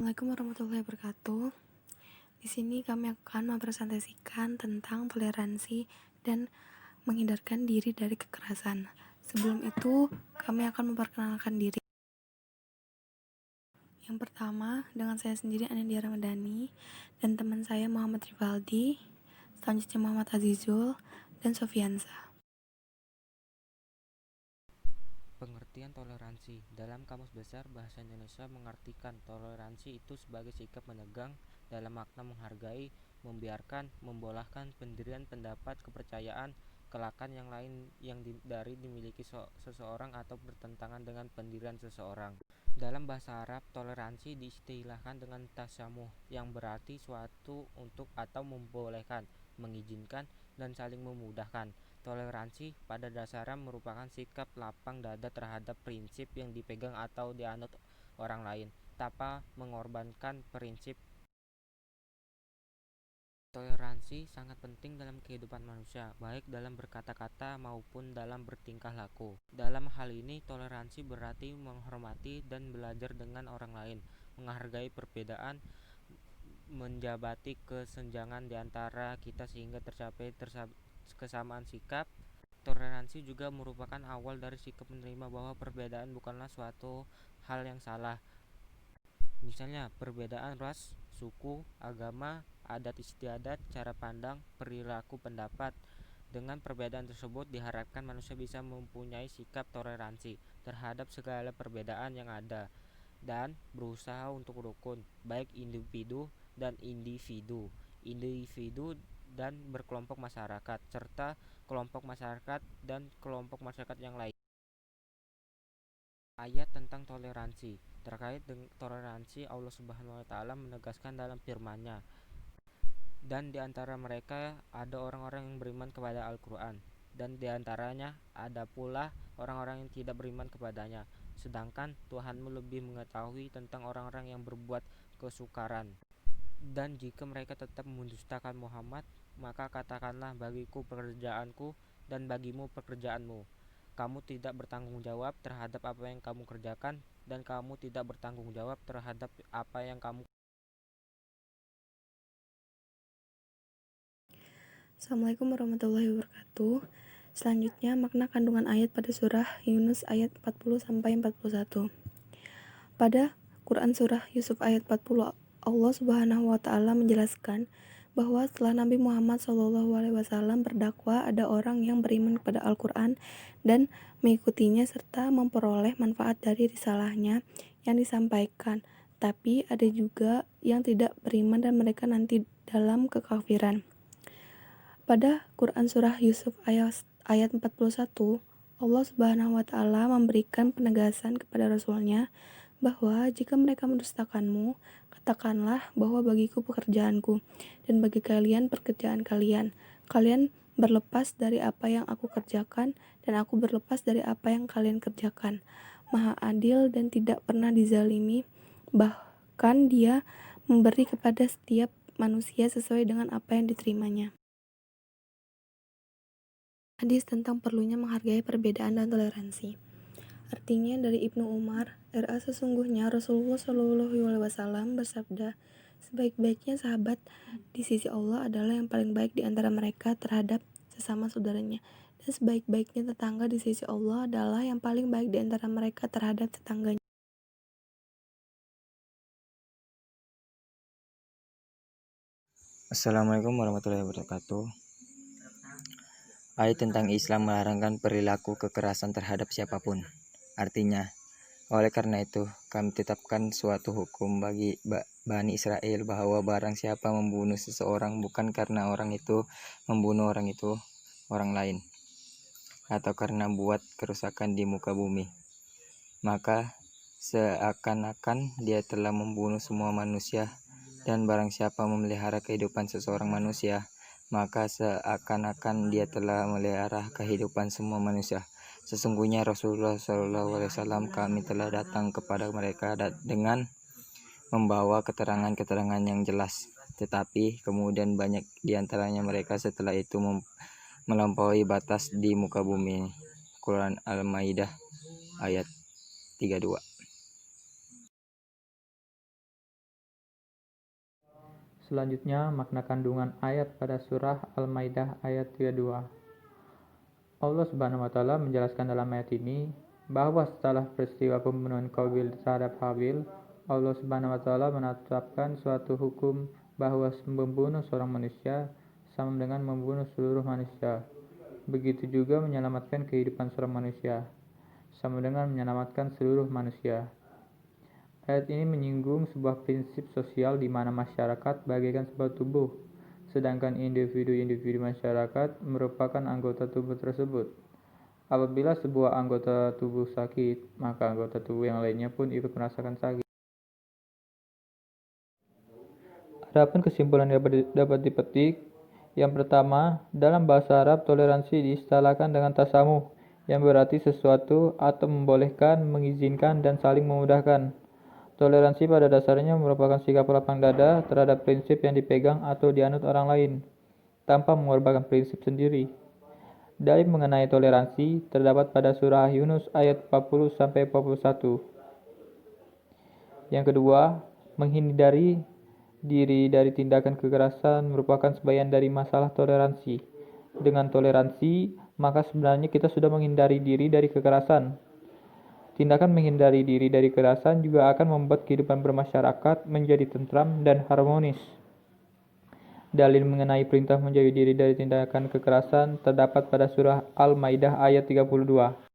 Assalamualaikum warahmatullahi wabarakatuh. Di sini kami akan mempresentasikan tentang toleransi dan menghindarkan diri dari kekerasan. Sebelum itu, kami akan memperkenalkan diri. Yang pertama, dengan saya sendiri Anindya Ramadhani dan teman saya Muhammad Rivaldi, selanjutnya Muhammad Azizul dan Sofiansa. Pengertian toleransi dalam Kamus Besar Bahasa Indonesia mengartikan toleransi itu sebagai sikap menegang dalam makna menghargai, membiarkan, membolehkan pendirian pendapat, kepercayaan, kelakon yang lain yang dimiliki seseorang atau bertentangan dengan pendirian seseorang. Dalam bahasa Arab, toleransi diistilahkan dengan tasamuh yang berarti suatu untuk atau membolehkan, mengizinkan, dan saling memudahkan. Toleransi pada dasarnya merupakan sikap lapang dada terhadap prinsip yang dipegang atau dianut orang lain, tanpa mengorbankan prinsip. Toleransi sangat penting dalam kehidupan manusia, baik dalam berkata-kata maupun dalam bertingkah laku. Dalam hal ini, toleransi berarti menghormati dan belajar dengan orang lain, menghargai perbedaan, menjabati kesenjangan di antara kita sehingga tercapai kesamaan sikap. Toleransi juga merupakan awal dari sikap menerima bahwa perbedaan bukanlah suatu hal yang salah. Misalnya, perbedaan ras, suku, agama, adat istiadat, cara pandang, perilaku pendapat. Dengan perbedaan tersebut diharapkan manusia bisa mempunyai sikap toleransi terhadap segala perbedaan yang ada dan berusaha untuk rukun, baik individu dan individu dan berkelompok masyarakat, serta kelompok masyarakat dan kelompok masyarakat yang lain. Ayat tentang toleransi. Terkait dengan toleransi, Allah Subhanahu wa taala menegaskan dalam firman-Nya, dan di antara mereka ada orang-orang yang beriman kepada Al-Qur'an, dan di antaranya ada pula orang-orang yang tidak beriman kepadanya. Sedangkan Tuhanmu lebih mengetahui tentang orang-orang yang berbuat kesukaran. Dan jika mereka tetap mendustakan Muhammad, maka katakanlah, bagiku pekerjaanku dan bagimu pekerjaanmu. Kamu tidak bertanggung jawab terhadap apa yang kamu kerjakan, dan kamu tidak bertanggung jawab terhadap apa yang kamu. Assalamualaikum warahmatullahi wabarakatuh. Selanjutnya, makna kandungan ayat pada surah Yunus ayat 40-41. Pada Quran surah Yusuf ayat 40, Allah Subhanahu wa taala menjelaskan bahwa setelah Nabi Muhammad SAW berdakwah, ada orang yang beriman kepada Al-Quran dan mengikutinya serta memperoleh manfaat dari risalahnya yang disampaikan. Tapi ada juga yang tidak beriman dan mereka nanti dalam kekafiran. Pada Quran surah Yusuf ayat 41, Allah Subhanahu wa taala memberikan penegasan kepada Rasulnya bahwa jika mereka mendustakanmu, katakanlah bahwa bagiku pekerjaanku dan bagi kalian pekerjaan kalian. Kalian berlepas dari apa yang aku kerjakan dan aku berlepas dari apa yang kalian kerjakan. Maha adil dan tidak pernah dizalimi, bahkan Dia memberi kepada setiap manusia sesuai dengan apa yang diterimanya. Hadis tentang perlunya menghargai perbedaan dan toleransi. Artinya dari Ibnu Umar, R.A. sesungguhnya Rasulullah Shallallahu Alaihi Wasallam bersabda, sebaik-baiknya sahabat di sisi Allah adalah yang paling baik di antara mereka terhadap sesama saudaranya, dan sebaik-baiknya tetangga di sisi Allah adalah yang paling baik di antara mereka terhadap tetangganya. Assalamualaikum warahmatullahi wabarakatuh. Ayat tentang Islam melarangkan perilaku kekerasan terhadap siapapun. Artinya, oleh karena itu, kami tetapkan suatu hukum bagi Bani Israel bahwa barang siapa membunuh seseorang bukan karena orang itu membunuh orang lain, atau karena buat kerusakan di muka bumi, maka seakan-akan dia telah membunuh semua manusia. Dan barang siapa memelihara kehidupan seseorang manusia, maka seakan-akan dia telah memelihara kehidupan semua manusia. Sesungguhnya Rasulullah SAW kami telah datang kepada mereka dengan membawa keterangan-keterangan yang jelas. Tetapi kemudian banyak di antaranya mereka setelah itu melampaui batas di muka bumi. Quran Al-Maidah ayat 32. Selanjutnya, makna kandungan ayat pada surah Al-Maidah ayat 32. Allah Subhanahu wa taala menjelaskan dalam ayat ini bahwa setelah peristiwa pembunuhan Qabil terhadap Habil, Allah Subhanahu wa taala menetapkan suatu hukum bahwa membunuh seorang manusia sama dengan membunuh seluruh manusia. Begitu juga menyelamatkan kehidupan seorang manusia sama dengan menyelamatkan seluruh manusia. Ayat ini menyinggung sebuah prinsip sosial di mana masyarakat bagaikan sebuah tubuh, sedangkan individu-individu masyarakat merupakan anggota tubuh tersebut. Apabila sebuah anggota tubuh sakit, maka anggota tubuh yang lainnya pun ikut merasakan sakit. Adapun kesimpulan yang dapat dipetik, yang pertama, dalam bahasa Arab toleransi diistilahkan dengan tasamuh, yang berarti sesuatu atau membolehkan, mengizinkan, dan saling memudahkan. Toleransi pada dasarnya merupakan sikap lapang dada terhadap prinsip yang dipegang atau dianut orang lain, tanpa mengorbankan prinsip sendiri. Dalil mengenai toleransi terdapat pada surah Yunus ayat 40-41. Yang kedua, menghindari diri dari tindakan kekerasan merupakan sebagian dari masalah toleransi. Dengan toleransi, maka sebenarnya kita sudah menghindari diri dari kekerasan. Tindakan menghindari diri dari kekerasan juga akan membuat kehidupan bermasyarakat menjadi tentram dan harmonis. Dalil mengenai perintah menjauhi diri dari tindakan kekerasan terdapat pada surah Al-Maidah ayat 32.